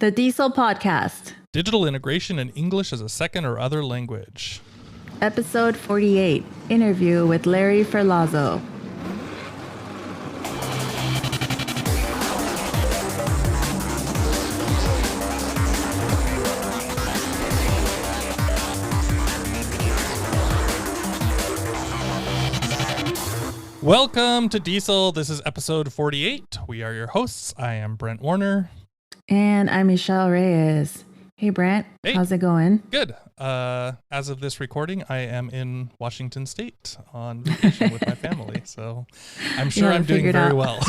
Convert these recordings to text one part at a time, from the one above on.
The DIESOL podcast. Digital integration in English as a second or other language. Episode 48. Interview with Larry Ferlazzo. Welcome to DIESOL. This is episode 48. We are your hosts. I am Brent Warner. And I'm Michelle Reyes. Hey, Brent. Hey. How's it going? Good. As of this recording, I am in Washington State on vacation with my family. So I'm sure I'm doing very well.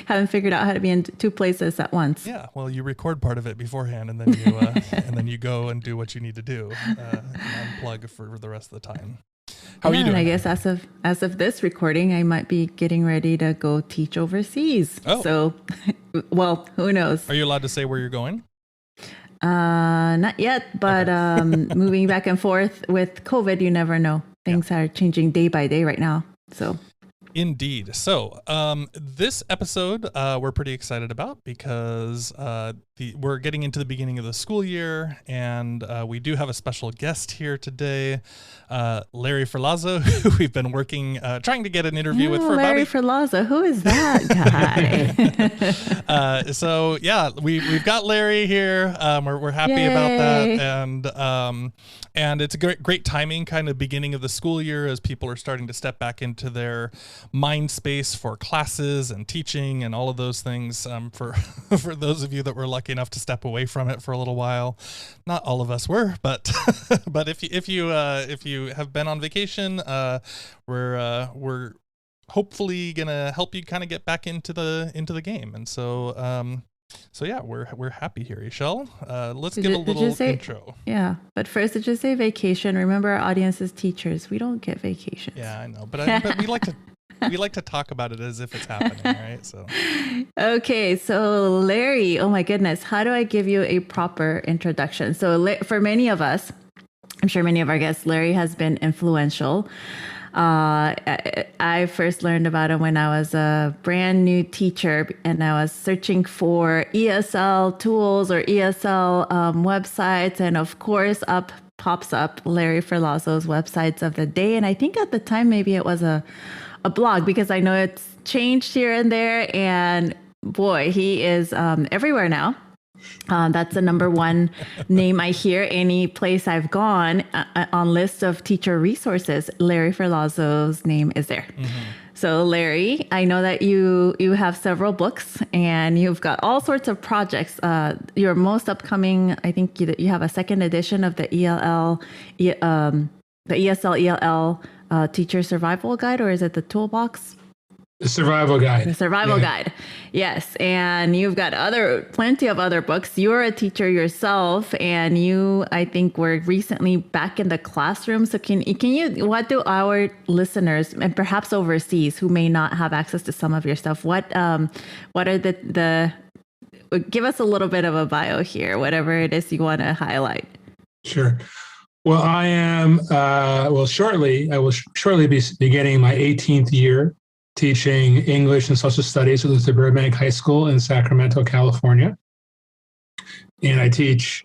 Haven't figured out how to be in two places at once. Yeah. Well, you record part of it beforehand and then you go and do what you need to do and unplug for the rest of the time. How are you doing? And I guess as of this recording, I might be getting ready to go teach overseas. Oh. So, well, who knows? Are you allowed to say where you're going? Not yet, but okay. Moving back and forth with COVID, you never know. Things are changing day by day right now. So. Indeed. So this episode we're pretty excited about because we're getting into the beginning of the school year, and we do have a special guest here today, Larry Ferlazzo, who we've been working, trying to get an interview with for Larry Ferlazzo. Who is that guy? So yeah, we've got Larry here. We're happy Yay. about that, and it's a great timing, kind of beginning of the school year as people are starting to step back into their mind space for classes and teaching and all of those things. For those of you that were lucky enough to step away from it for a little while, not all of us were, but but if you have been on vacation, we're hopefully gonna help you kind of get back into the game. And so yeah, we're happy here, Esol. Let's give a little intro. Yeah, but first, did you say vacation? Remember, our audience is teachers. We don't get vacations. Yeah, I know, but we like to talk about it as if it's happening, right? So. Okay, so Larry, oh my goodness, how do I give you a proper introduction? So for many of us, I'm sure many of our guests, Larry has been influential. I first learned about him when I was a brand new teacher and I was searching for ESL tools or ESL websites. And of course, pops up Larry Ferlazzo's websites of the day. And I think at the time, maybe it was a blog, because I know it's changed here and there. And boy, he is everywhere now. That's the number one name I hear any place I've gone on list of teacher resources. Larry Ferlazzo's name is there. Mm-hmm. So Larry, I know that you have several books and you've got all sorts of projects. Your most upcoming, I think you have a second edition of the ESL ELL Teacher Survival Guide, or is it the Toolbox? The Survival Guide. The Survival Guide. Yes. And you've got plenty of other books. You're a teacher yourself, and you, I think, were recently back in the classroom. So can you, what do our listeners, and perhaps overseas, who may not have access to some of your stuff, what are the give us a little bit of a bio here, whatever it is you want to highlight. Sure. Well, I will shortly be beginning my 18th year teaching English and Social Studies at Luther Burbank High School in Sacramento, California. And I teach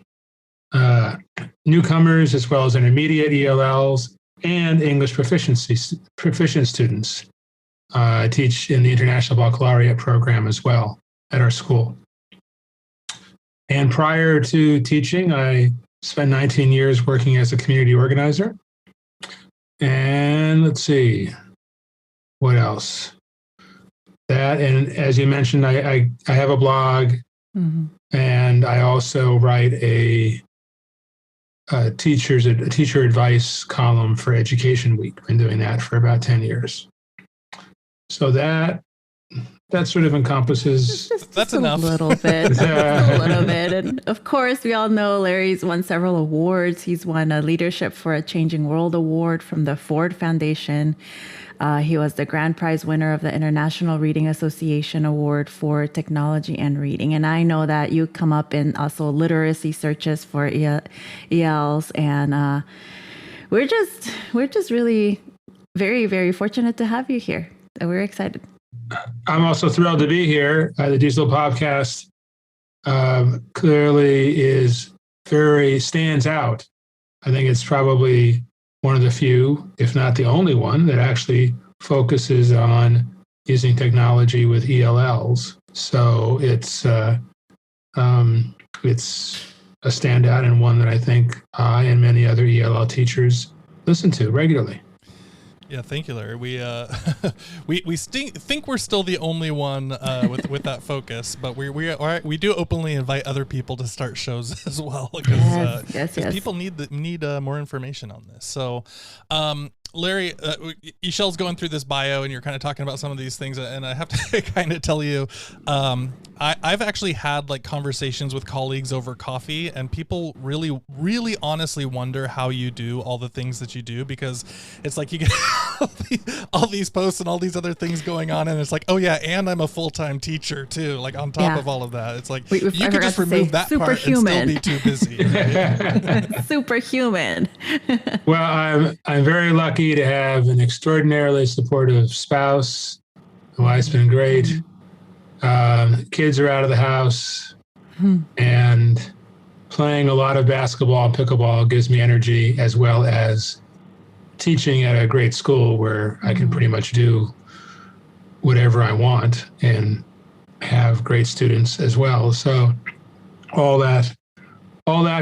newcomers as well as intermediate ELLs and English proficient students. I teach in the International Baccalaureate program as well at our school. And prior to teaching, I spent 19 years working as a community organizer. And let's see. What else? That, and as you mentioned, I have a blog, mm-hmm. and I also write a teacher advice column for Education Week. Been doing that for about 10 years. So that sort of encompasses. That's enough. A little bit. A little bit. And of course, we all know Larry's won several awards. He's won a Leadership for a Changing World Award from the Ford Foundation. He was the grand prize winner of the International Reading Association Award for Technology and Reading. And I know that you come up in also literacy searches for ELs. And we're just really very, very fortunate to have you here. We're excited. I'm also thrilled to be here. The DIESOL podcast clearly stands out. I think it's probably one of the few, if not the only one, that actually focuses on using technology with ELLs. So it's a standout, and one that I think I and many other ELL teachers listen to regularly. Yeah, thank you, Larry. We think we're still the only one with that focus, but we do openly invite other people to start shows as well, because people need more information on this. So, Larry, Eshel's going through this bio, and you're kind of talking about some of these things, and I have to kind of tell you, I've actually had like conversations with colleagues over coffee, and people really, really honestly wonder how you do all the things that you do, because it's like you get all these posts and all these other things going on, and it's like, oh yeah, and I'm a full-time teacher too, like on top of all of that. It's like you could just remove that part and still be too busy. Right? Superhuman. Well, I'm very lucky to have an extraordinarily supportive spouse. My wife's been great. Kids are out of the house, and playing a lot of basketball and pickleball gives me energy, as well as teaching at a great school where I can pretty much do whatever I want and have great students as well. So all that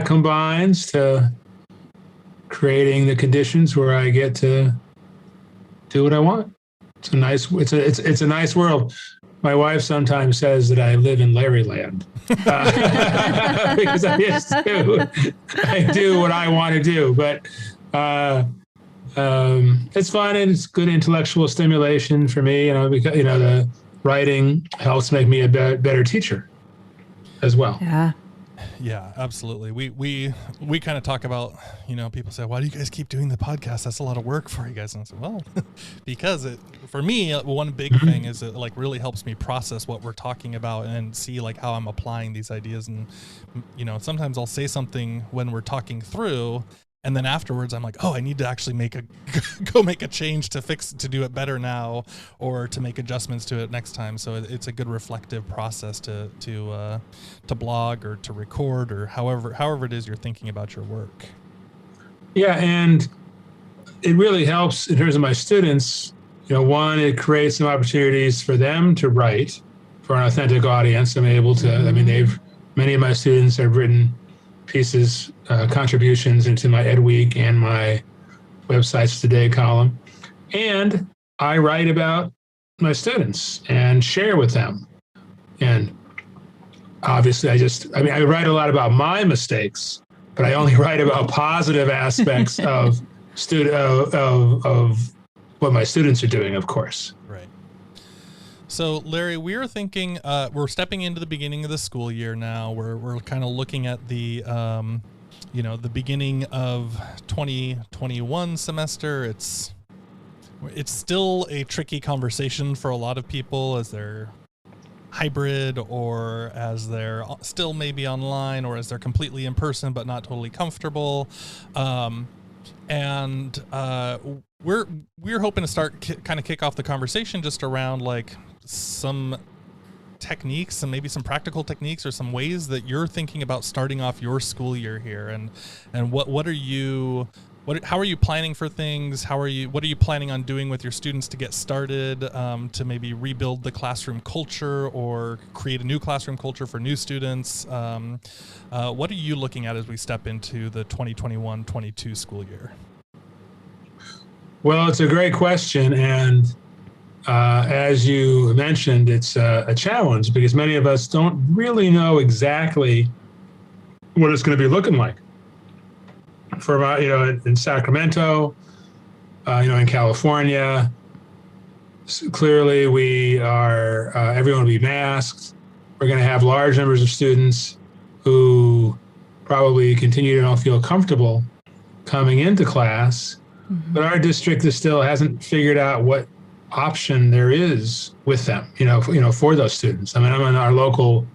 combines to creating the conditions where I get to do what I want. It's a nice world. My wife sometimes says that I live in Larry land, because I do what I want to do. But it's fun, and it's good intellectual stimulation for me. Because the writing helps make me a better teacher as well. Yeah, absolutely. We kind of talk about, people say, why do you guys keep doing the podcast? That's a lot of work for you guys. And I said, well, because for me, one big thing is it like really helps me process what we're talking about and see like how I'm applying these ideas. And, sometimes I'll say something when we're talking through, and then afterwards I'm like, oh, I need to actually make a change to do it better now, or to make adjustments to it next time. So it's a good reflective process to blog or to record, or however it is you're thinking about your work. Yeah, and it really helps in terms of my students. One, it creates some opportunities for them to write for an authentic audience. I'm able to. Many of my students have written pieces, contributions into my EdWeek and my Websites Today column. And I write about my students and share with them. And obviously I write a lot about my mistakes, but I only write about positive aspects of what my students are doing, of course. Right. So, Larry, we are thinking, we're stepping into the beginning of the school year now. We're kind of looking at the, the beginning of 2021 semester. It's still a tricky conversation for a lot of people as they're hybrid, or as they're still maybe online, or as they're completely in person but not totally comfortable. And we're hoping to start kind of kick off the conversation just around like some techniques and maybe some practical techniques, or some ways that you're thinking about starting off your school year here, and how are you planning for things? What are you planning on doing with your students to get started, to maybe rebuild the classroom culture or create a new classroom culture for new students? What are you looking at as we step into the 2021-22 school year? Well, it's a great question, and as you mentioned, it's a challenge because many of us don't really know exactly what it's going to be looking like. For in Sacramento, in California, clearly we are. Everyone will be masked. We're going to have large numbers of students who probably continue to not feel comfortable coming into class. Mm-hmm. But our district still hasn't figured out what option there is with them, for those students. I mean, I'm on our local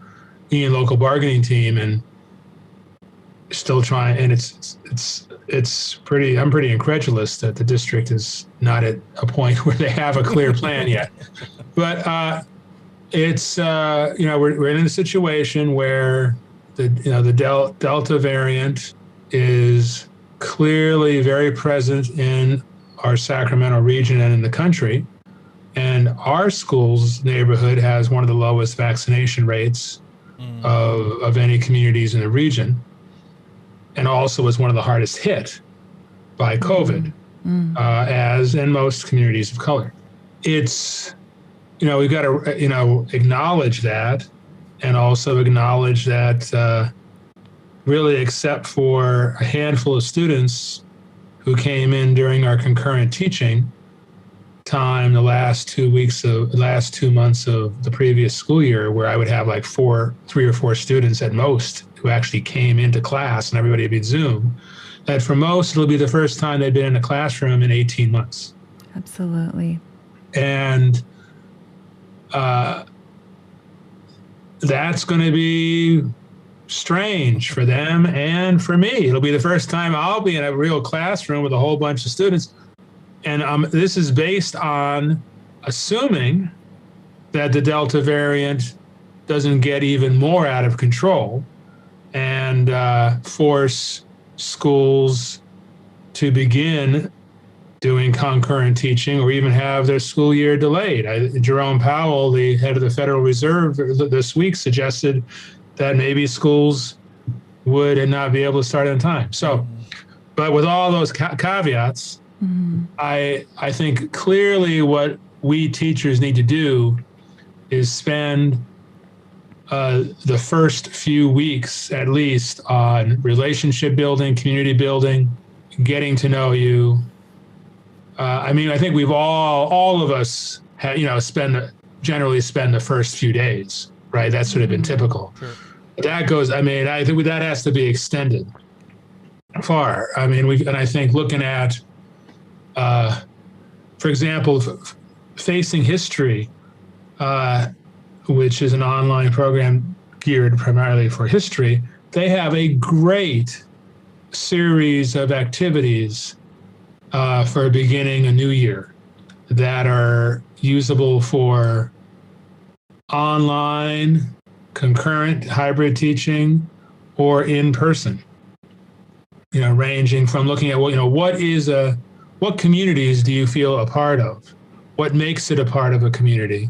bargaining team, and still trying, and I'm pretty incredulous that the district is not at a point where they have a clear plan yet. But It's we're in a situation where the Delta variant is clearly very present in our Sacramento region and in the country. And our school's neighborhood has one of the lowest vaccination rates of any communities in the region, and also was one of the hardest hit by COVID, as in most communities of color. It's, we've got to, acknowledge that, and also acknowledge that really, except for a handful of students who came in during our concurrent teaching time, the last 2 months of the previous school year, where I would have like 3 or 4 students at most who actually came into class, and everybody would be Zoom, that for most, it'll be the first time they've been in a classroom in 18 months. Absolutely. And that's going to be strange for them and for me. It'll be the first time I'll be in a real classroom with a whole bunch of students. And this is based on assuming that the Delta variant doesn't get even more out of control and force schools to begin doing concurrent teaching or even have their school year delayed. Jerome Powell, the head of the Federal Reserve, this week suggested that maybe schools would not be able to start on time. So, but with all those caveats, I think clearly what we teachers need to do is spend the first few weeks at least on relationship building, community building, getting to know you. I think we've all of us generally spend the first few days, right? That's sort of been typical. Sure. That goes, I think that has to be extended far. I think looking at, for example, Facing History, which is an online program geared primarily for history, they have a great series of activities for beginning a new year that are usable for online, concurrent, hybrid teaching, or in person. Ranging from looking at what communities do you feel a part of? What makes it a part of a community?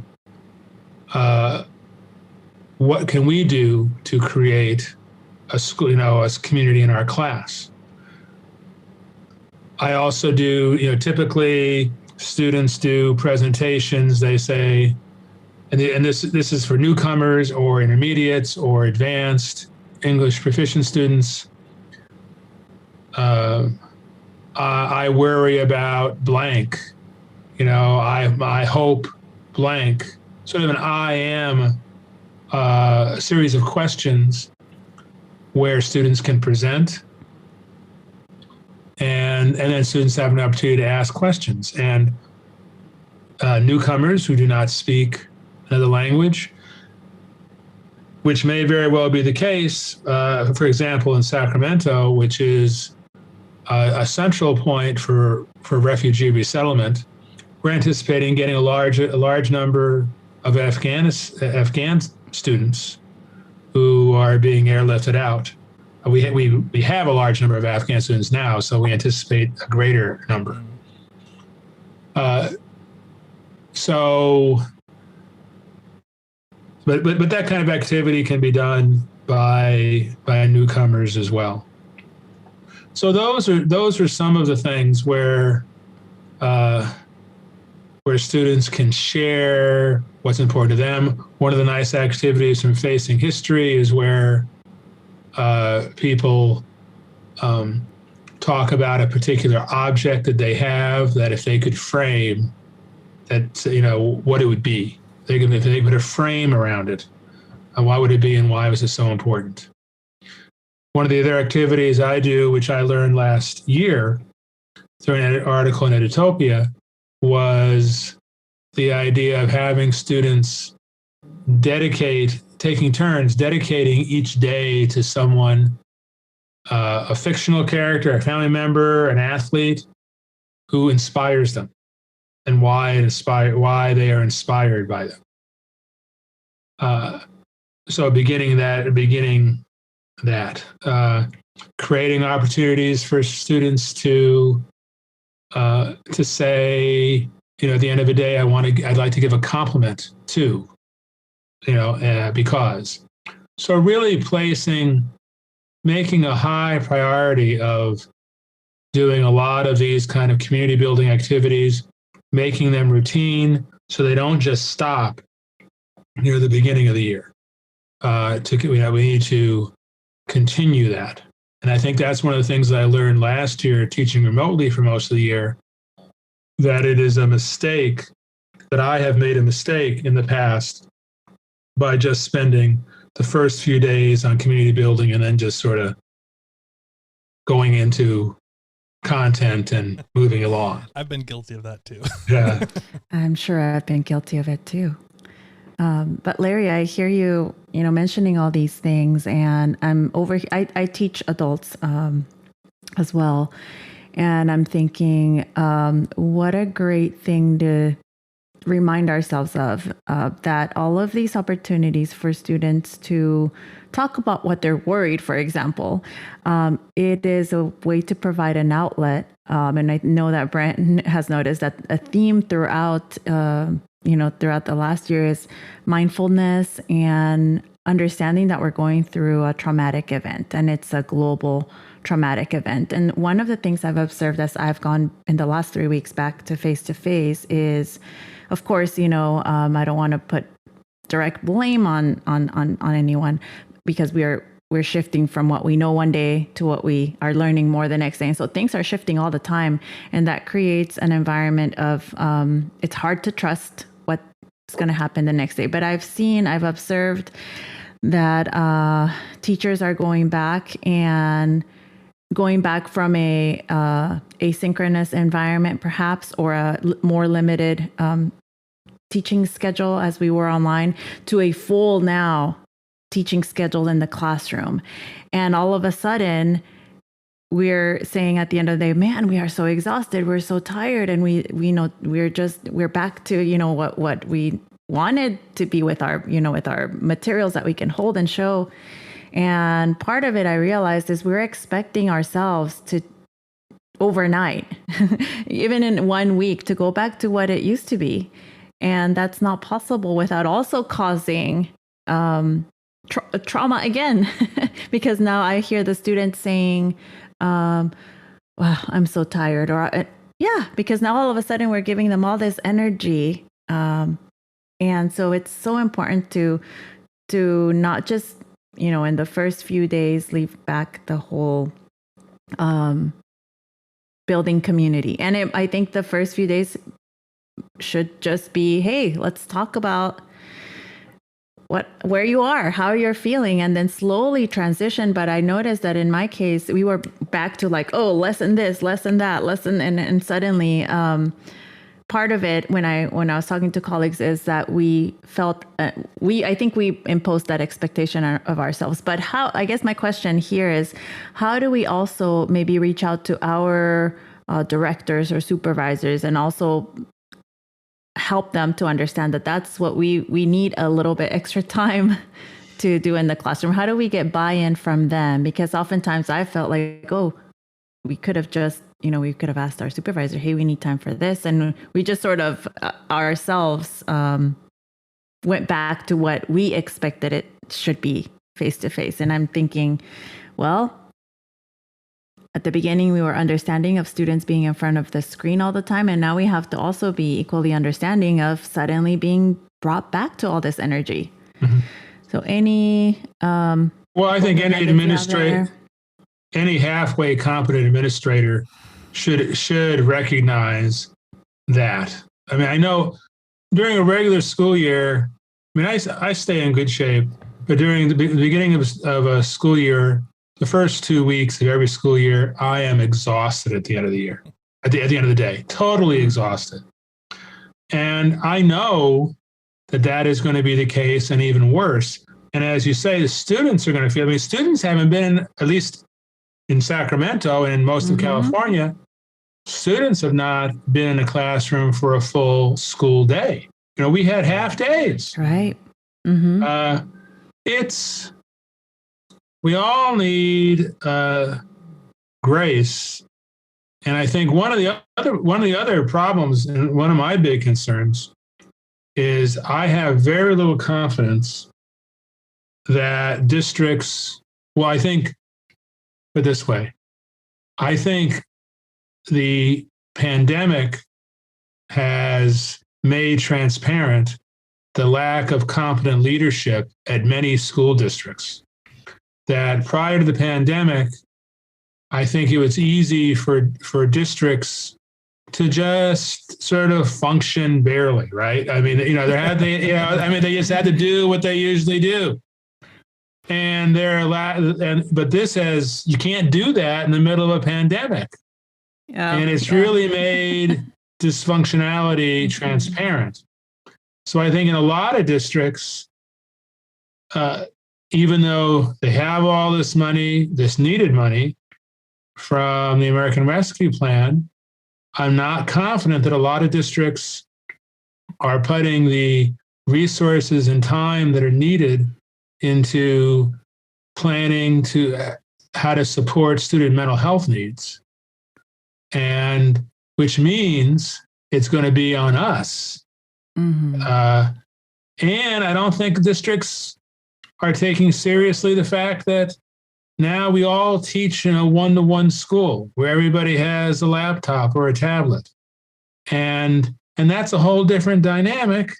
What can we do to create a school, a community in our class? I also do, typically students do presentations. They say, and this is for newcomers or intermediates or advanced English proficient students. I worry about blank. I hope blank. Sort of an I am series of questions where students can present, and then students have an opportunity to ask questions. And newcomers who do not speak another language, which may very well be the case, for example, in Sacramento, which is a central point for refugee resettlement, we're anticipating getting a large number of Afghan students who are being airlifted out. We have a large number of Afghan students now, so we anticipate a greater number. But that kind of activity can be done by newcomers as well. So those are some of the things where students can share what's important to them. One of the nice activities from Facing History is where people talk about a particular object that they have, that if they could frame, that what it would be. If they put a frame around it, why would it be and why was it so important? One of the other activities I do, which I learned last year through an article in Edutopia, was the idea of having students taking turns dedicating each day to someone, a fictional character, a family member, an athlete who inspires them, and why they are inspired by them. So beginning that, creating opportunities for students to say, at the end of the day, I'd like to give a compliment to, because. So really making a high priority of doing a lot of these kind of community building activities, making them routine so they don't just stop near the beginning of the year. We need to continue that. And I think that's one of the things that I learned last year teaching remotely for most of the year, that it is a mistake, that I have made a mistake in the past by just spending the first few days on community building and then just sort of going into content and moving along. I've been guilty of that too. Yeah. I'm sure I've been guilty of it too. But Larry, I hear you, mentioning all these things, and I teach adults as well. And I'm thinking, what a great thing to remind ourselves of, that all of these opportunities for students to talk about what they're worried, for example, it is a way to provide an outlet. And I know that Brent has noticed that a theme throughout the last year is mindfulness and understanding that we're going through a traumatic event, and it's a global traumatic event. And one of the things I've observed as I've gone in the last 3 weeks back to face is, of course, I don't want to put direct blame on anyone, because we're shifting from what we know one day to what we are learning more the next day. And so things are shifting all the time. And that creates an environment of, it's hard to trust what's going to happen the next day. But I've observed that teachers are going back from a asynchronous environment, perhaps, or a more limited teaching schedule as we were online, to a full now teaching schedule in the classroom. And all of a sudden, we're saying at the end of the day, man, we are so exhausted, we're so tired, and we're back to what we wanted to be with our materials that we can hold and show. And part of it, I realized, is we're expecting ourselves to overnight, even in 1 week, to go back to what it used to be. And that's not possible without also causing trauma again, because now I hear the students saying, wow, I'm so tired. Or because now all of a sudden we're giving them all this energy. And so it's so important to not just, in the first few days, leave back the whole building community. And I think the first few days should just be, hey, let's talk about where you are, how you're feeling, and then slowly transition. But I noticed that in my case, we were back to lesson this, lesson that, and suddenly part of it when I was talking to colleagues is that we felt I think we imposed that expectation of ourselves. But I guess my question here is, how do we also maybe reach out to our directors or supervisors and also help them to understand that that's what we need a little bit extra time to do in the classroom? How do we get buy-in from them? Because oftentimes I felt like, we could have just, we could have asked our supervisor, hey, we need time for this. And we just sort of ourselves went back to what we expected it should be face-to-face. And I'm thinking, well, at the beginning, we were understanding of students being in front of the screen all the time. And now we have to also be equally understanding of suddenly being brought back to all this energy. Mm-hmm. So I think any administrator, any halfway competent administrator should recognize that. I mean, I know during a regular school year, I stay in good shape, but during the beginning of a school year, the first 2 weeks of every school year, I am exhausted at the end of the year, at the end of the day, totally exhausted. And I know that is going to be the case, and even worse. And as you say, the students are going to feel, students haven't been, at least in Sacramento and in most of California, students have not been in a classroom for a full school day. We had half days. Right. Mm-hmm. We all need grace. And I think one of the other problems, and one of my big concerns, is I have very little confidence that districts, well, I think, put it this way, I think the pandemic has made transparent the lack of competent leadership at many school districts. That prior to the pandemic, I think it was easy for districts to just sort of function barely, right? I mean, they just had to do what they usually do. And but this says you can't do that in the middle of a pandemic. And it's really made dysfunctionality transparent. So I think in a lot of districts, even though they have all this money, this needed money from the American Rescue Plan, I'm not confident that a lot of districts are putting the resources and time that are needed into planning to how to support student mental health needs. And which means it's going to be on us. Mm-hmm. And I don't think districts are taking seriously the fact that now we all teach in a one-to-one school where everybody has a laptop or a tablet. And that's a whole different dynamic.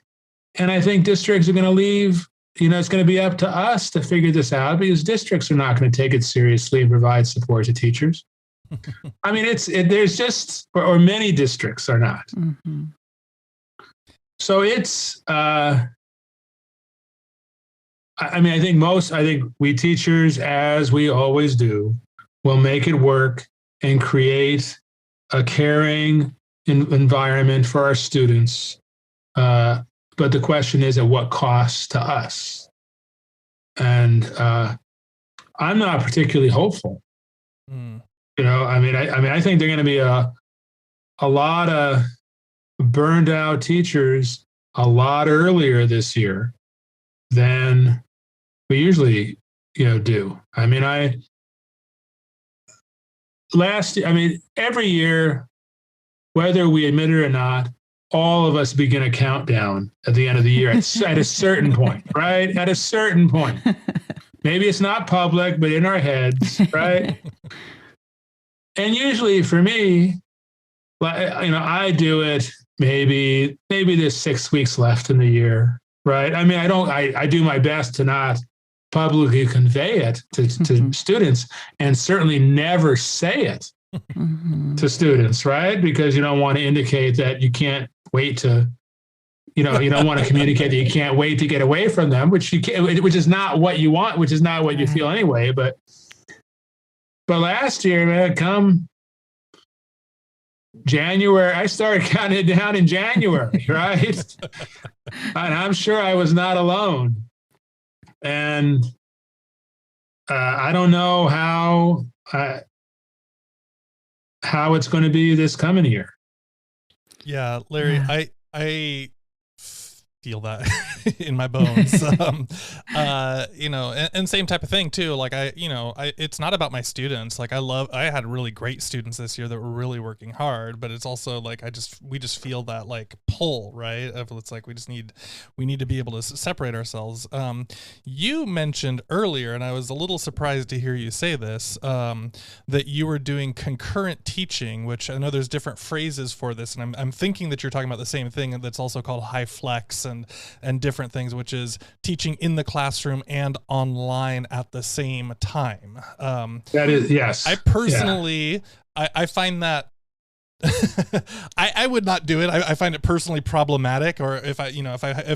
And I think districts are going to leave, it's going to be up to us to figure this out because districts are not going to take it seriously and provide support to teachers. I mean, there's just, or many districts are not. Mm-hmm. So I think we teachers, as we always do, will make it work and create a caring environment for our students. But the question is, at what cost to us? And I'm not particularly hopeful. Mm. I think there are going to be a lot of burned out teachers a lot earlier this year than we usually, do. Every year, whether we admit it or not, all of us begin a countdown at the end of the year at a certain point, right? At a certain point. Maybe it's not public, but in our heads, right? And usually for me, I do it maybe there's 6 weeks left in the year, right? I do my best to not publicly convey it to students and certainly never say it to students, right? Because you don't want to indicate that you can't wait to, you don't want to communicate that you can't wait to get away from them, which is not what you want, which is not what you feel anyway. But last year, man, come January, I started counting it down in January, right? And I'm sure I was not alone. And I don't know how it's going to be this coming year. Yeah, Larry, I feel that in my bones. And same type of thing too. Like it's not about my students. Like I had really great students this year that were really working hard, but it's also like, we just feel that like pull, right? It's like, we need to be able to separate ourselves. You mentioned earlier, and I was a little surprised to hear you say this, that you were doing concurrent teaching, which I know there's different phrases for this. And I'm thinking that you're talking about the same thing, and that's also called high flex and different things, which is teaching in the classroom and online at the same time. That is, yes. I personally, I find that I would not do it. I find it personally problematic, or if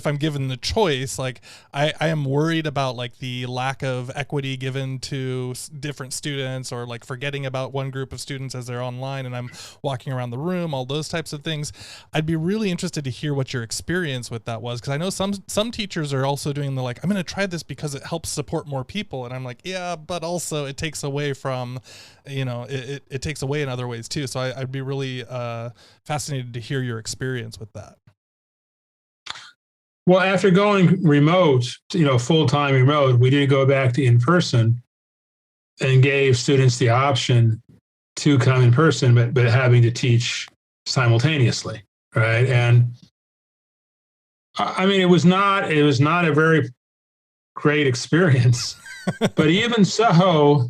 I'm given the choice, like I am worried about like the lack of equity given to different students, or like forgetting about one group of students as they're online and I'm walking around the room, all those types of things. I'd be really interested to hear what your experience with that was, because I know some teachers are also doing the like, I'm going to try this because it helps support more people, and I'm like, yeah, but also it takes away from, it takes away in other ways too. So I'd be really fascinated to hear your experience with that. Well, after going remote, full-time remote, we did go back to in-person and gave students the option to come in person, but having to teach simultaneously, right? And I mean, it was not a very great experience, but even so,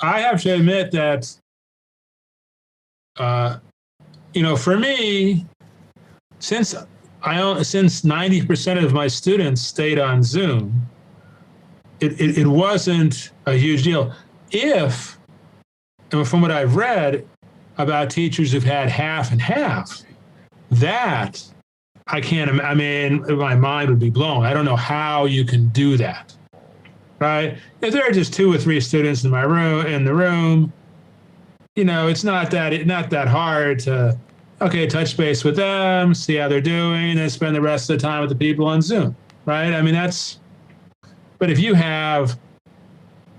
I have to admit that, for me, since 90% of my students stayed on Zoom, it wasn't a huge deal. And from what I've read about teachers who've had half and half, that I can't, I mean, my mind would be blown. I don't know how you can do that, right? If there are just 2 or 3 students in the room, it's not that hard to, touch base with them, see how they're doing, and spend the rest of the time with the people on Zoom, right? I mean, but if you have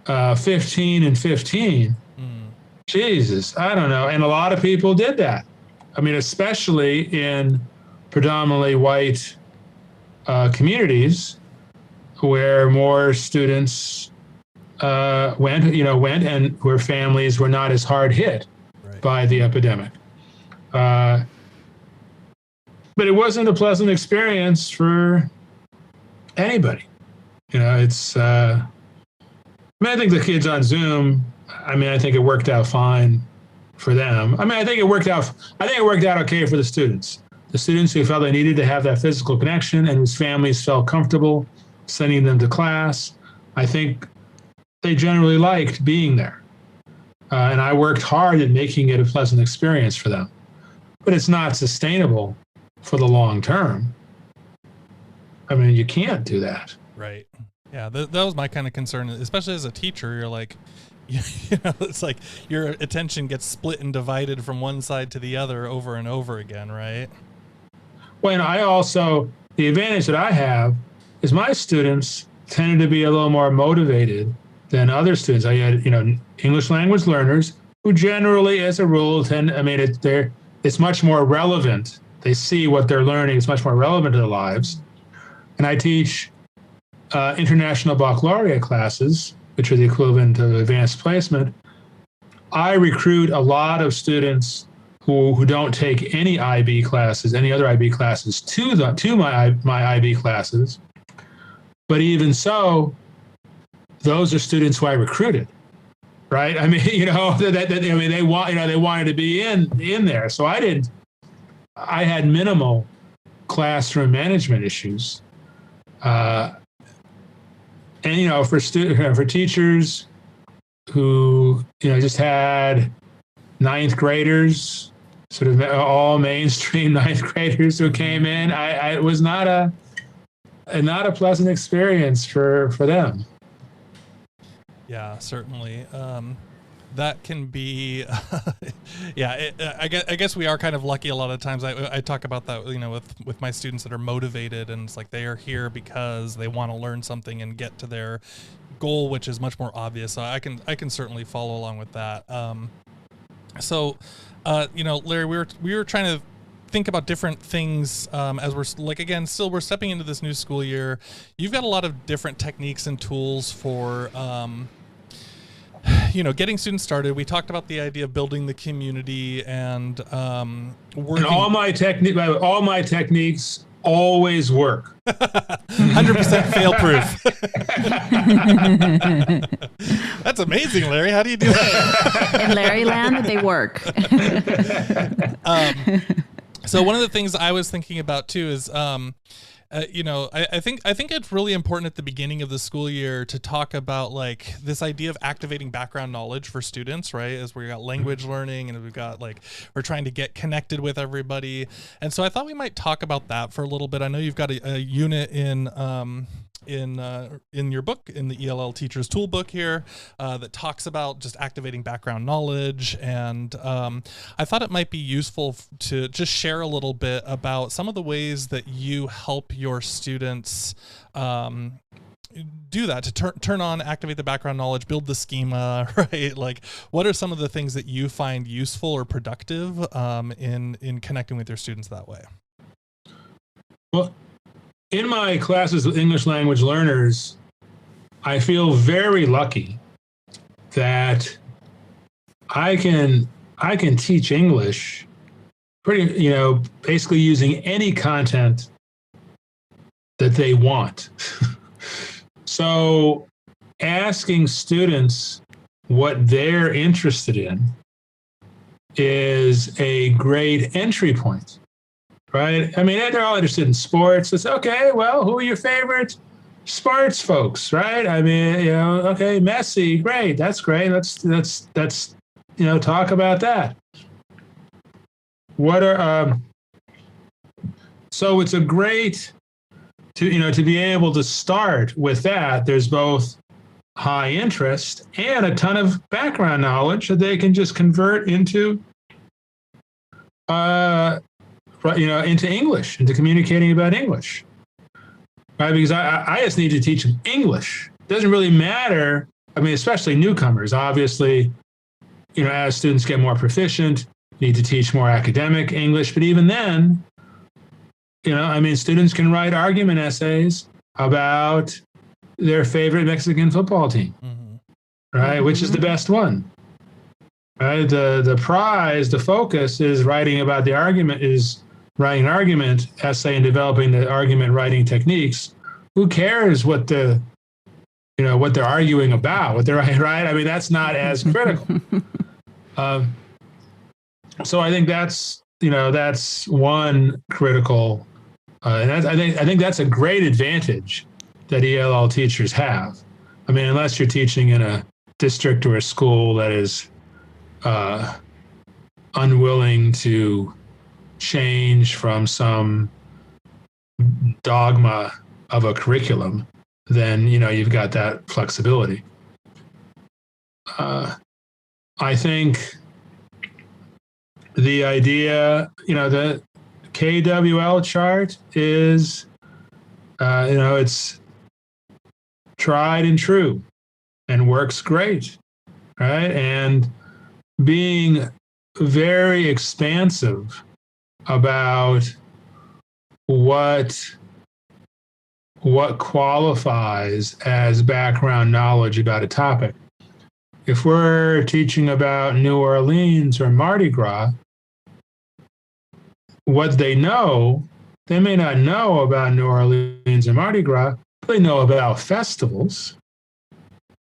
15 and 15, Jesus, I don't know. And a lot of people did that. I mean, especially in predominantly white communities where more students went and where families were not as hard hit by the epidemic. But it wasn't a pleasant experience for anybody. I think the kids on Zoom, I think it worked out fine for them. I think it worked out okay for the students. The students who felt they needed to have that physical connection and whose families felt comfortable sending them to class, I think they generally liked being there. And I worked hard at making it a pleasant experience for them. But it's not sustainable for the long term. I mean, you can't do that. Right. Yeah, that was my kind of concern, especially as a teacher. You're like, it's like your attention gets split and divided from one side to the other over and over again, right? Well, and the advantage that I have is my students tended to be a little more motivated than other students. I had, English language learners who generally, as a rule, it's much more relevant. They see what they're learning. It's much more relevant to their lives. And I teach international baccalaureate classes, which are the equivalent of advanced placement. I recruit a lot of students who don't take any IB classes, any other IB classes, to my IB classes. But even so, those are students who I recruited, right? I mean, they wanted to be in there. So I had minimal classroom management issues. And for teachers who just had 9th graders, sort of all mainstream 9th graders who came in, it was not a pleasant experience for them. Yeah, certainly. That can be, I guess we are kind of lucky a lot of times. I talk about that, with my students that are motivated, and it's like they are here because they want to learn something and get to their goal, which is much more obvious. So I can certainly follow along with that. Larry, we were trying to think about different things as we're we're stepping into this new school year. You've got a lot of different techniques and tools for getting students started. We talked about the idea of building the community and working. And all my techniques always work. 100% fail proof. That's amazing, Larry. How do you do that? In Larry land, they work. So one of the things I was thinking about too is, I think it's really important at the beginning of the school year to talk about like this idea of activating background knowledge for students, right? As we got language learning and we've got we're trying to get connected with everybody. And so I thought we might talk about that for a little bit. I know you've got a unit in your book, in the ELL Teachers Toolbook here, that talks about just activating background knowledge. And I thought it might be useful to just share a little bit about some of the ways that you help your students do that, to turn on, activate the background knowledge, build the schema, right? Like, what are some of the things that you find useful or productive in connecting with your students that way? Well, in my classes with English language learners, I feel very lucky that I can teach English pretty, basically using any content that they want. So asking students what they're interested in is a great entry point, right? I mean, they're all interested in sports. It's okay, well, who are your favorite sports folks, right? I mean, okay, Messi, great, that's great. Let's talk about that. What are so it's a great to be able to start with that. There's both high interest and a ton of background knowledge that they can just convert into into English, into communicating about English, right? Because I just need to teach them English. It doesn't really matter. I mean, especially newcomers, obviously, as students get more proficient, you need to teach more academic English. But even then, students can write argument essays about their favorite Mexican football team, right? Which is the best one, right? The prize, the focus is writing about the argument, is writing an argument essay and developing the argument writing techniques. Who cares what what they're arguing about, what they're right? I mean, that's not as critical. So I think that's one critical, and I think that's a great advantage that ELL teachers have. I mean, unless you're teaching in a district or a school that is unwilling to change from some dogma of a curriculum, then you've got that flexibility. I think the idea, the KWL chart is, it's tried and true and works great, right? And being very expansive about what qualifies as background knowledge about a topic. If we're teaching about New Orleans or Mardi Gras, what they may not know about New Orleans and Mardi Gras, but they know about festivals,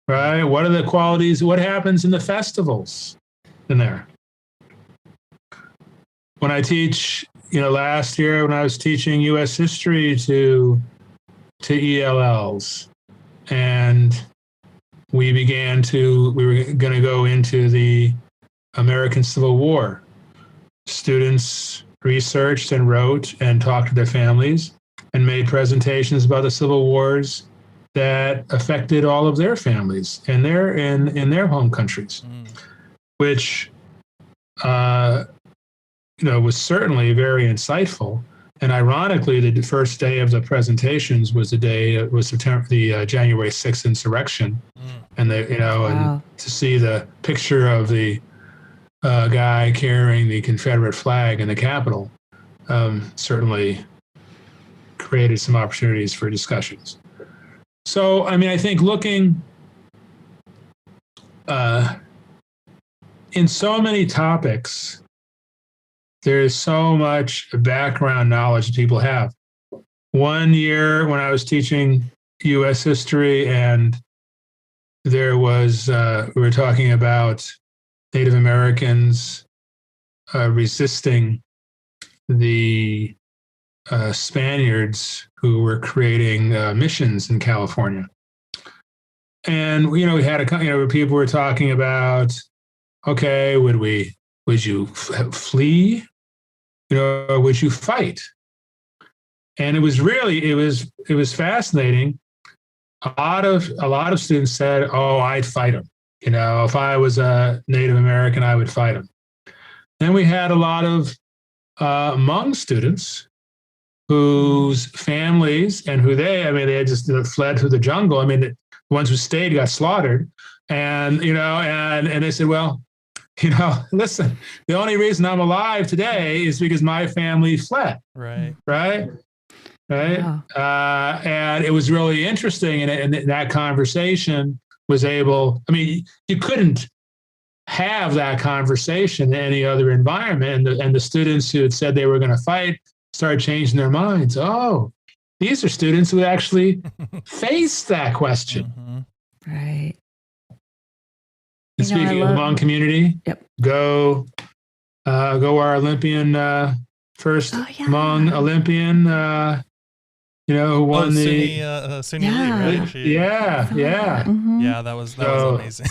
right? What are the qualities? What happens in the festivals in there? When I teach, last year when I was teaching U.S. history to ELLs, and we were going to go into the American Civil War. Students researched and wrote and talked to their families and made presentations about the civil wars that affected all of their families and in their home countries, which was certainly very insightful. And ironically, the first day of the presentations was the January 6th insurrection, and and to see the picture of the guy carrying the Confederate flag in the Capitol certainly created some opportunities for discussions. So, I think looking in so many topics, there's so much background knowledge that people have. One year when I was teaching U.S. history, and there was, we were talking about Native Americans resisting the Spaniards who were creating missions in California. And, we had people were talking about, okay, would you flee? Or would you fight? And it was fascinating. A lot of students said, "Oh, I'd fight them. If I was a Native American, I would fight them." Then we had a lot of Hmong students whose families and they had just fled through the jungle. The ones who stayed got slaughtered, and they said, "Well, listen, the only reason I'm alive today is because my family fled." Right. right? Wow. And it was really interesting. And that conversation was able, I mean, you couldn't have that conversation in any other environment. And the students who had said they were going to fight started changing their minds. Oh, these are students who actually faced that question. Mm-hmm. Right. And speaking of the Hmong community, yep. go our Olympian, first Hmong Olympian, who won the Suni Lee, right? Yeah. Mm-hmm. Yeah, that was amazing.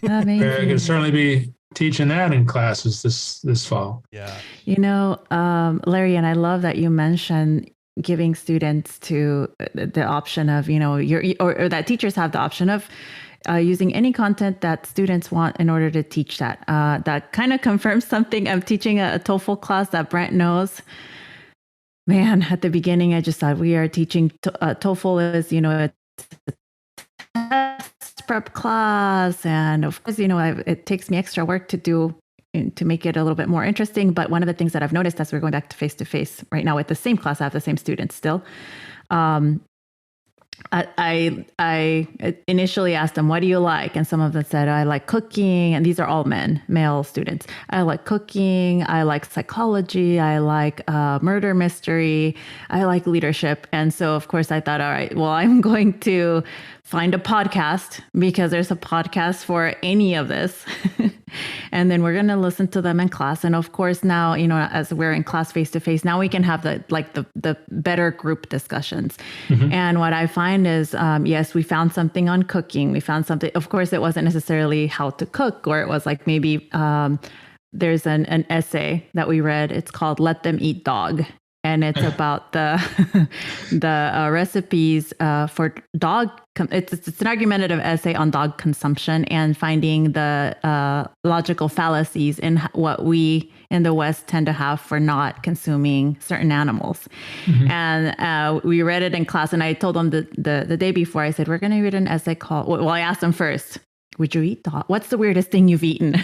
I could certainly be teaching that in classes this fall. Yeah. Larry, and I love that you mentioned giving students to the option of, or that teachers have the option of using any content that students want in order to teach that. That kind of confirms something. I'm teaching a TOEFL class that Brent knows. Man, at the beginning, I just thought we are teaching TOEFL is, a test prep class. And of course, it takes me extra work to make it a little bit more interesting. But one of the things that I've noticed as we're going back to face right now with the same class, I have the same students still. I initially asked them, what do you like? And some of them said, I like cooking. And these are all male students. I like cooking. I like psychology. I like murder mystery. I like leadership. And so, of course, I thought, all right, well, I'm going to find a podcast because there's a podcast for any of this. And then we're going to listen to them in class. And of course, now, as we're in class face to face, now we can have the better group discussions. Mm-hmm. And what I find is, yes, we found something on cooking. We found something, of course, it wasn't necessarily how to cook, or it was like maybe there's an essay that we read. It's called Let Them Eat Dog. And it's about the recipes for dog. It's an argumentative essay on dog consumption and finding the logical fallacies in what we in the West tend to have for not consuming certain animals. Mm-hmm. And we read it in class, and I told them the day before, I said, we're going to read an essay called, well, I asked them first, would you eat dog? What's the weirdest thing you've eaten?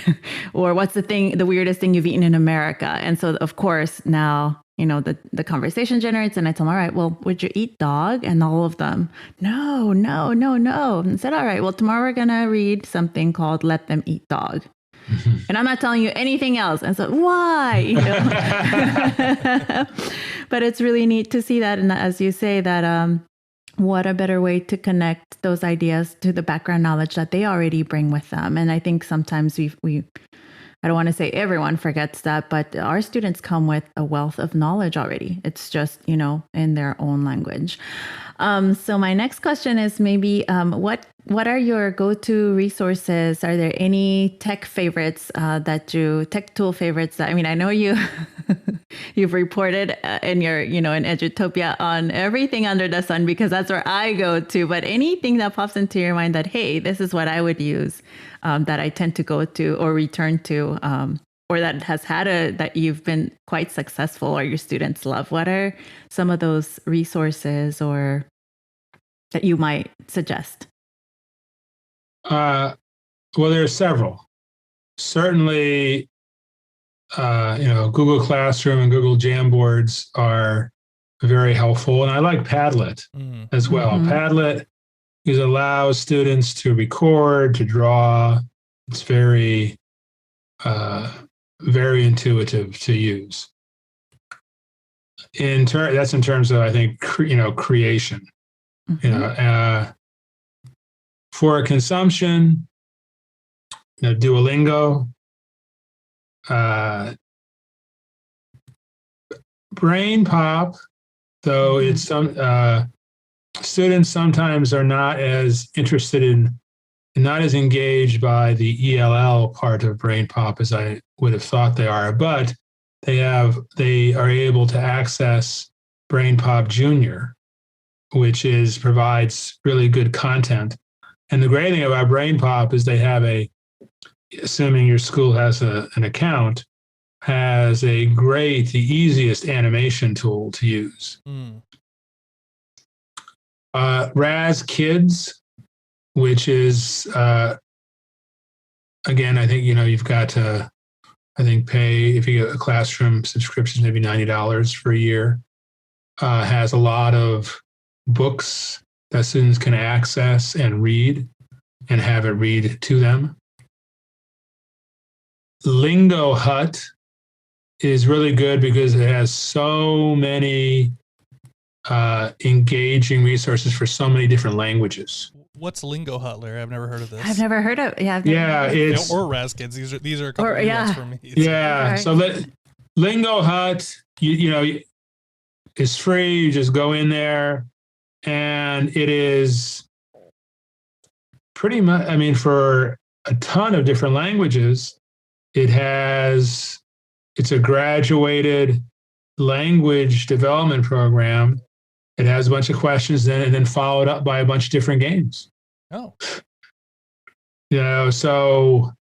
Or what's the weirdest thing you've eaten in America? And so, of course, now, the conversation generates, and I tell them, all right, well, would you eat dog? And all of them, no. And I said, all right, well, tomorrow we're going to read something called Let Them Eat Dog. Mm-hmm. And I'm not telling you anything else. And so why? But it's really neat to see that. And as you say that, what a better way to connect those ideas to the background knowledge that they already bring with them. And I think sometimes we I don't want to say everyone forgets that, but our students come with a wealth of knowledge already. It's just, in their own language. So my next question is maybe what are your go-to resources? Are there any tech favorites tech tool favorites that, I know you've reported in your, in Edutopia on everything under the sun, because that's where I go to, but anything that pops into your mind that, hey, this is what I would use, that I tend to go to or return to, or that has that you've been quite successful or your students love. What are some of those resources or that you might suggest? Well, there are several. Certainly, Google Classroom and Google Jamboards are very helpful. And I like Padlet as well. Mm-hmm. Padlet allows students to record, to draw. It's very, very intuitive to use. That's in terms of, I think, creation. Mm-hmm. For consumption, Duolingo, Brain Pop, though it's some students sometimes are not as interested in, not as engaged by the ELL part of Brain Pop as I would have thought they are, but they are able to access Brain Pop Junior, which provides really good content. And the great thing about Brain Pop is they have assuming your school has an account, has the easiest animation tool to use. Raz Kids, which is, again, I think, you've got to, pay, if you get a classroom subscription, maybe $90 for a year. has a lot of books that students can access and read and have it read to them. Lingo Hut is really good because it has so many engaging resources for so many different languages. What's Lingo Hut, Larry? I've never heard of this. I've never heard of. Yeah, it's or Raz Kids. These are a couple of ones for me. Yeah, so Lingo Hut, you know, is free. You just go in there, and it is pretty much. I mean, for a ton of different languages, it's a graduated language development program. It has a bunch of questions then, and then followed up by a bunch of different games. Oh, you know, so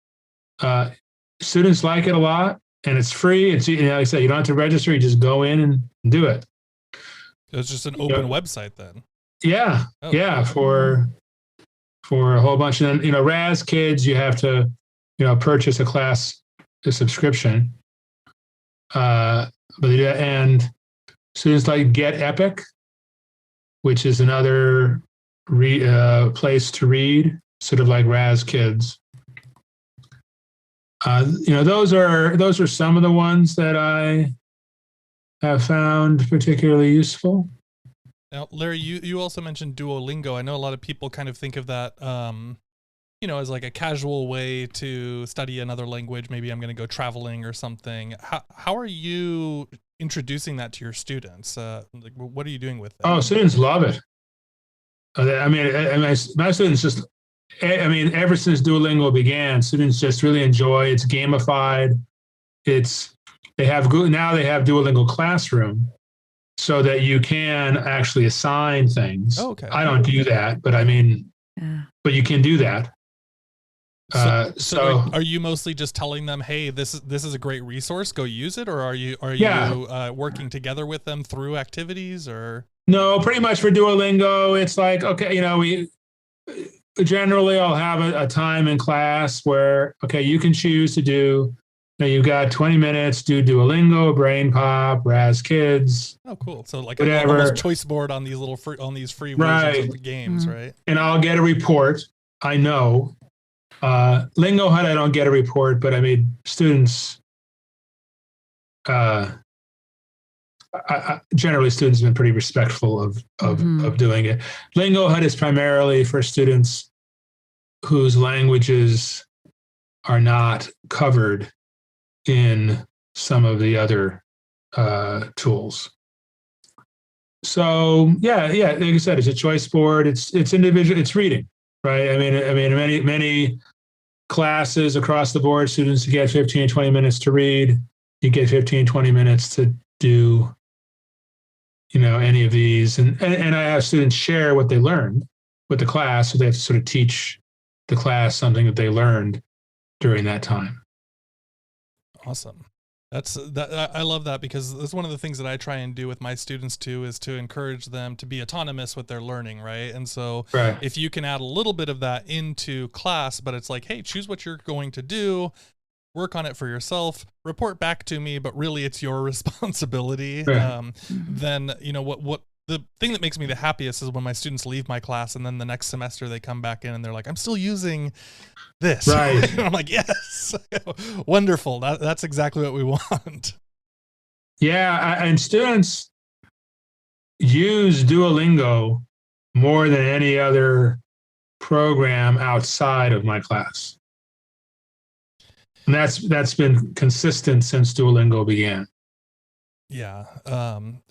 students like it a lot, and it's free. It's, you know, like I said, you don't have to register. You just go in and do it. It's just an open website then. Yeah, for a whole bunch. And then, you know, Raz Kids, you have to, you know, purchase a subscription. And students like Get Epic, which is another place to read, sort of like Raz Kids. You know, those are some of the ones that I have found particularly useful. Now, Larry, you also mentioned Duolingo. I know a lot of people kind of think of that, you know, as like a casual way to study another language. Maybe I'm going to go traveling or something. How are you introducing that to your students? Like, what are you doing with that? Oh, students love it. I mean, my students just, I mean, ever since Duolingo began, students just really enjoy. It's gamified. They have Duolingo Classroom, so that you can actually assign things. Oh, okay. I don't do that, but I mean, but you can do that. So are you mostly just telling them, hey, this is a great resource, go use it, or are you working together with them through activities? Or no, pretty much for Duolingo, it's like, okay, you know, we generally I'll have a time in class where, okay, you can choose to do, you know, you've got 20 minutes, do Duolingo, Brain Pop, Raz Kids. Oh, cool. So like whatever. Almost choice board on these free versions of the games, right? And I'll get a report. I know. Lingo Hut, I don't get a report, but I mean, students, generally students have been pretty respectful of doing it. Lingo Hut is primarily for students whose languages are not covered in some of the other tools. So yeah, like I said, it's a choice board. It's individual. It's reading, right? I mean, many classes across the board, students get 15, 20 minutes to read. You get 15, 20 minutes to do, you know, any of these. And I have students share what they learned with the class, so they have to sort of teach the class something that they learned during that time. Awesome. I love that, because that's one of the things that I try and do with my students too, is to encourage them to be autonomous with their learning, right? And so if you can add a little bit of that into class, but it's like, hey, choose what you're going to do, work on it for yourself, report back to me, but really it's your responsibility. Then, you know, what the thing that makes me the happiest is when my students leave my class and then the next semester they come back in and they're like, I'm still using this. Right. And I'm like, yes, wonderful. That's exactly what we want. Yeah. And students use Duolingo more than any other program outside of my class. And that's been consistent since Duolingo began. Yeah. I'm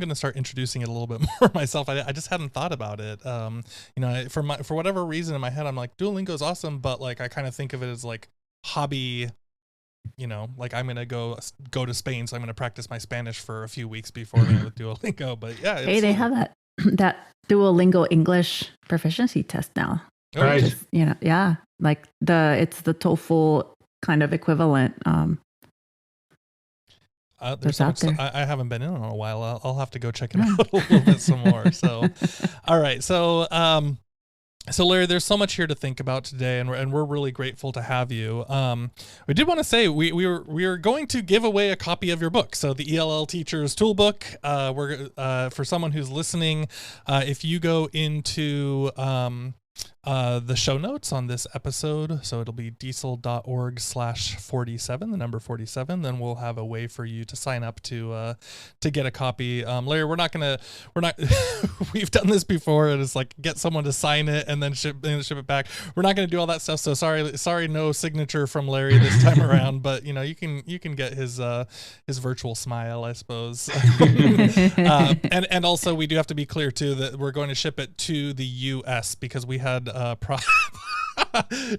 going to start introducing it a little bit more myself. I just hadn't thought about it. You know, for whatever reason in my head, I'm like, Duolingo is awesome, but like, I kind of think of it as like hobby, you know, like I'm going to go to Spain. So I'm going to practice my Spanish for a few weeks before I with Duolingo. But yeah. Hey, they have that Duolingo English proficiency test now. Right. Is, you know, yeah. Like it's the TOEFL kind of equivalent. There's out there. I haven't been in a while. I'll have to go check it out a little bit some more. So, all right. So, So Larry, there's so much here to think about today, and we're really grateful to have you. We did want to say we were going to give away a copy of your book. So the ELL Teacher's Toolbook. We're for someone who's listening, if you go into the show notes on this episode, so it'll be diesel.org/47, the number 47. Then we'll have a way for you to sign up to get a copy. Larry, we're not we've done this before, and it's like get someone to sign it and then ship it back. We're not going to do all that stuff. So sorry, no signature from Larry this time around. But you can get his virtual smile, I suppose. And also we do have to be clear too that we're going to ship it to the U.S. because we had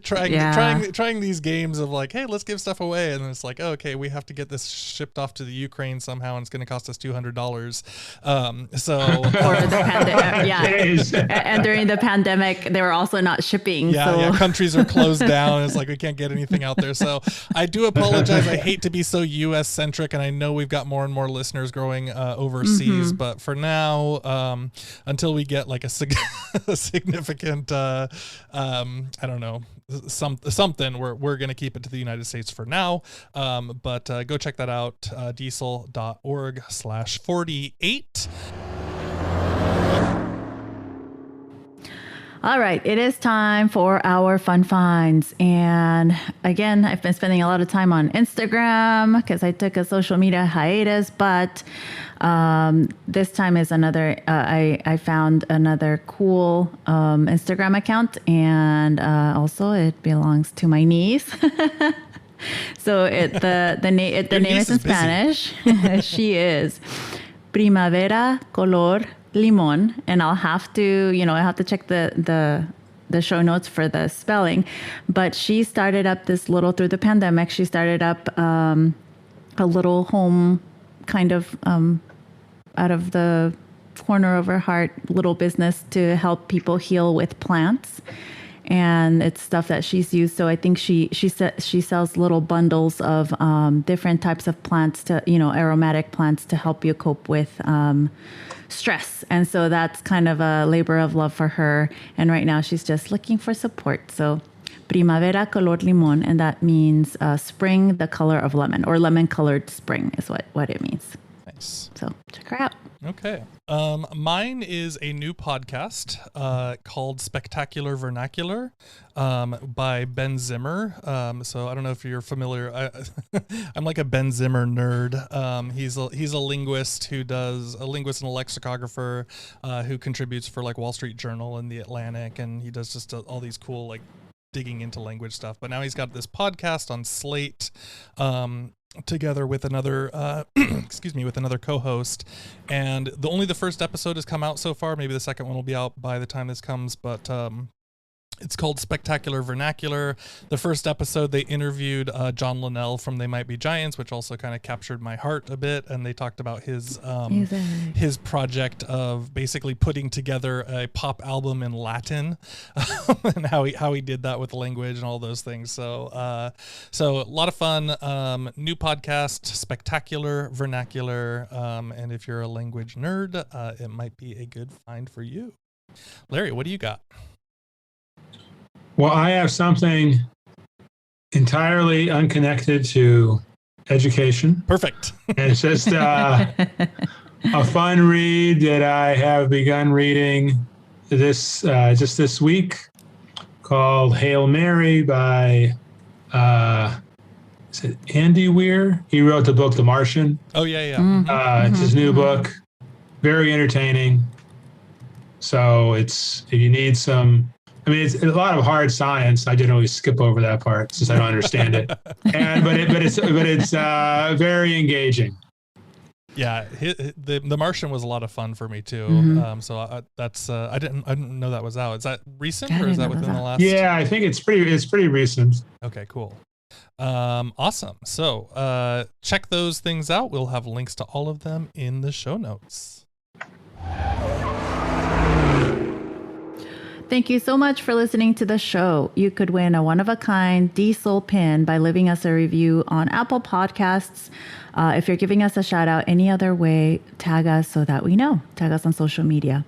trying these games of like, hey, let's give stuff away, and it's like, oh, okay, we have to get this shipped off to the Ukraine somehow, and it's going to cost us $200. So for the pandemic, and during the pandemic, they were also not shipping. Countries are closed down. It's like we can't get anything out there. So I do apologize. I hate to be so U.S. centric, and I know we've got more and more listeners growing overseas, but for now, until we get like a significant I don't know, something, we're going to keep it to the United States for now. But go check that out, diesel.org/48. All right, it is time for our fun finds. And again, I've been spending a lot of time on Instagram because I took a social media hiatus, but this time is another, I found another cool Instagram account, and also it belongs to my niece. So the name is in Spanish. She is Primavera Color Limon, and I'll have to check the show notes for the spelling. But she started up through the pandemic, she started up a little home kind of out of the corner of her heart little business to help people heal with plants. And it's stuff that she's used. So I think she sells little bundles of different types of plants aromatic plants to help you cope with stress. And so that's kind of a labor of love for her. And right now she's just looking for support. So Primavera Color Limon, and that means spring, the color of lemon, or lemon colored spring is what it means. Nice. So check her out. Okay. Mine is a new podcast called Spectacular Vernacular by Ben Zimmer. So I don't know if you're familiar. I'm like a Ben Zimmer nerd. He's a linguist and a lexicographer who contributes for like Wall Street Journal and The Atlantic, and he does just all these cool like digging into language stuff. But now he's got this podcast on Slate. Together with another with another co-host, and only the first episode has come out so far. Maybe the second one will be out by the time this comes, but it's called Spectacular Vernacular. The first episode, they interviewed John Linnell from They Might Be Giants, which also kind of captured my heart a bit. And they talked about his project of basically putting together a pop album in Latin and how he did that with language and all those things. So a lot of fun. New podcast, Spectacular Vernacular. And if you're a language nerd, it might be a good find for you. Larry, what do you got? Well, I have something entirely unconnected to education. Perfect. And it's just a fun read that I have begun reading just this week, called Hail Mary by is it Andy Weir? He wrote the book The Martian. Oh yeah. It's his new book. Very entertaining. So if you need some. I mean, it's a lot of hard science. I generally skip over that part since I don't understand it. But it's very engaging. Yeah, the Martian was a lot of fun for me too. Mm-hmm. I didn't know that was out. Is that recent or is that within the last? Yeah, I think it's pretty recent. Okay, cool. Awesome. So check those things out. We'll have links to all of them in the show notes. Thank you so much for listening to the show. You could win a one-of-a-kind DIESOL pin by leaving us a review on Apple Podcasts. If you're giving us a shout out any other way, tag us so that we know. Tag us on social media.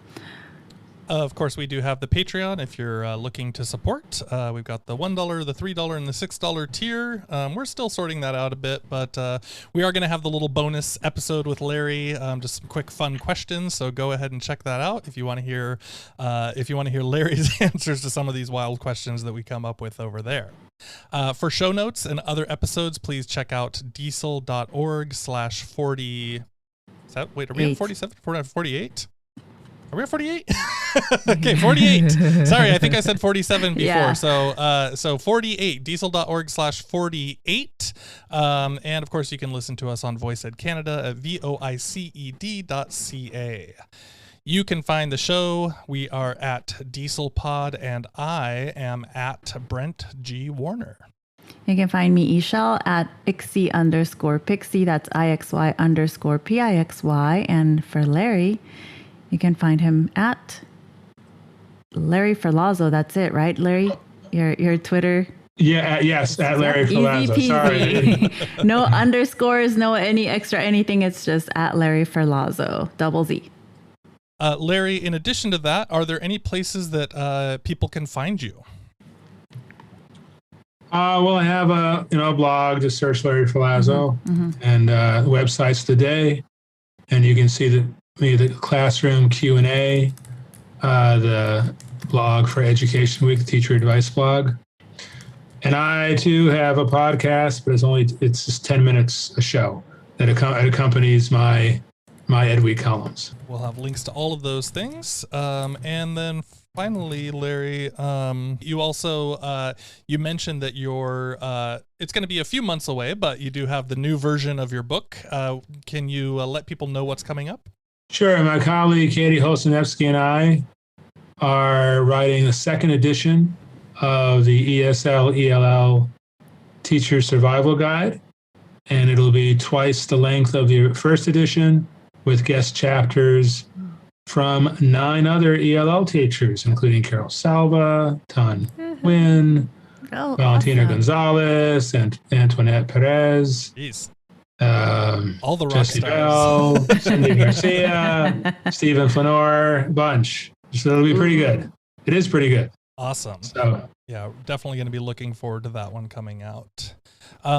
Of course, we do have the Patreon if you're looking to support. We've got the $1, the $3, and the $6 tier. We're still sorting that out a bit, but we are going to have the little bonus episode with Larry, just some quick fun questions. So go ahead and check that out if you want to hear Larry's answers to some of these wild questions that we come up with over there. For show notes and other episodes, please check out diesel.org/40. Wait, are we at 47? 48? Are we at 48? Okay, 48. Sorry, I think I said 47 before. Yeah. So 48, diesel.org/48. And of course, you can listen to us on Voice Ed Canada at voiced.ca. You can find the show. We are at Diesel Pod, and I am at Brent G. Warner. You can find me, Esol, at ixy_pixie. That's IXY_PIXY. And for Larry, you can find him at Larry Ferlazzo. That's it, right, Larry? Your Twitter. Yeah, yes, at Larry Ferlazzo. Easy Sorry. No underscores, no any extra anything. It's just at Larry Ferlazzo, double Z. Larry, in addition to that, are there any places that people can find you? Well, I have a blog. Just search Larry Ferlazzo, and websites today, and you can see the classroom Q&A, the blog for Education Week, the Teacher Advice blog, and I too have a podcast, but it's just 10 minutes a show that accompanies my EdWeek columns. We'll have links to all of those things, and then. Finally, Larry, you also you mentioned that it's going to be a few months away, but you do have the new version of your book. Can you let people know what's coming up? Sure. My colleague Katie Holsonevsky and I are writing the second edition of the ESL/ELL Teacher Survival Guide, and it'll be twice the length of the first edition with guest chapters from 9 other ELL teachers, including Carol Salva, Tan Nguyen, Valentina Gonzalez, and Antoinette Perez. Jeez. All the rock Jesse stars. Bell, Cindy Garcia, Stephen Flanor, bunch. So it'll be pretty good. It is pretty good. Awesome. So yeah, definitely going to be looking forward to that one coming out.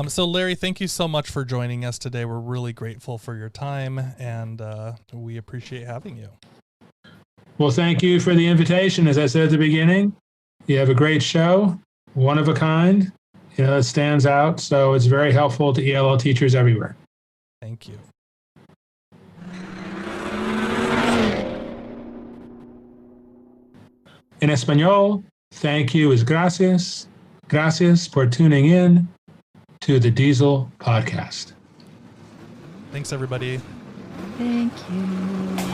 So Larry, thank you so much for joining us today. We're really grateful for your time, and we appreciate having you. Well, thank you for the invitation. As I said at the beginning, you have a great show, one of a kind, it stands out. So it's very helpful to ELL teachers everywhere. Thank you. In Espanol, thank you is gracias. Gracias por tuning in to the Diesel podcast. Thanks, everybody. Thank you.